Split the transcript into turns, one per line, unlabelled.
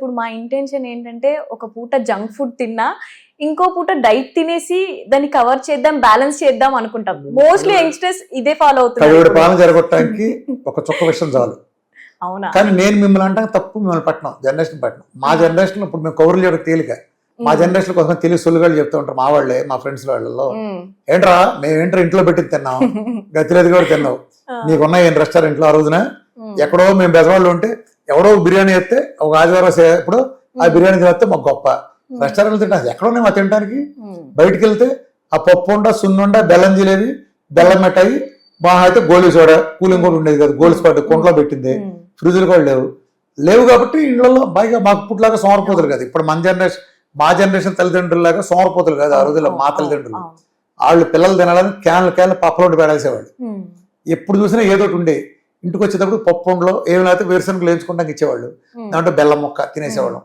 ఇప్పుడు మా ఇంటెన్షన్ ఏంటంటే ఒక పూట జంక్ ఫుడ్ తిన్నా ఇంకో పూట డైట్ తినేసి దాన్ని కవర్ చేద్దాం, బ్యాలెన్స్ చేద్దాం అనుకుంటాం. మోస్ట్లీ యంగ్స్టర్స్ ఇదే ఫాలో అవుతున్నారు.
పాలన జరగొట్టడానికి ఒక చుక్క విషయం చాలు.
అవునా?
కానీ నేను మిమ్మల్ని అంటే తప్పు, మిమ్మల్ని పట్టినాం, జనరేషన్ పట్టినాం. మా జనరేషన్ ఇప్పుడు మేము కౌరులు చేయడం తేలిక. మా జనరేషన్ కోసం తెలిసి సొల్లుగాళ్ళు చెప్తూ ఉంటారు మా వాళ్ళే, మా ఫ్రెండ్స్ వాళ్ళలో. ఏంట్రా మేమేంట్రా ఇంట్లో పెట్టి తిన్నాం, గతిరేది కూడా తిన్నావు, నీకున్నాయి ఏం రెస్టారెంట్లో ఆ రోజున? ఎక్కడో మేము బెజవాళ్ళు ఉంటే ఎవడో బిర్యానీ వేస్తే ఒక ఆదివారం ఎప్పుడు ఆ బిర్యానీ తినేస్తే మాకు గొప్ప. రెస్టారెంట్లు తింటా ఎక్కడ ఉన్నాయి మా తినడానికి? బయటికి వెళ్తే ఆ పప్పు ఉండ, సున్నుండ, బెల్లం జిలేబి, బెల్లం మిఠాయి, మా అయితే గోళీ సోడా, కూలింగ్ కూడా ఉండేది కదా, గోల్డ్ స్పాట్ కుంట్లో పెట్టింది, ఫ్రిడ్జ్లు కూడా లేవు కాబట్టి ఇళ్లలో బాగా మాకు పుట్లాగా సోమరపోతులు కదా. ఇప్పుడు మన జనరేషన్, మా జనరేషన్ తల్లిదండ్రులాగా సోమరపోతులు కాదు ఆ రోజుల్లో. మా తల్లిదండ్రులు వాళ్ళు పిల్లలు తినాలని క్యాన్లు పప్పులోంటి పెడేసేవాళ్ళు. ఎప్పుడు చూసినా ఏదో ఒకటి ఉండే. ఇంటికి వచ్చేటప్పుడు పప్పు ఉండలో ఏమైనా వేరుశనగలు వేయించుకుంటానికి ఇచ్చేవాళ్ళు, దాంట్లో బెల్లం ముక్క తినేసేవాళ్ళం.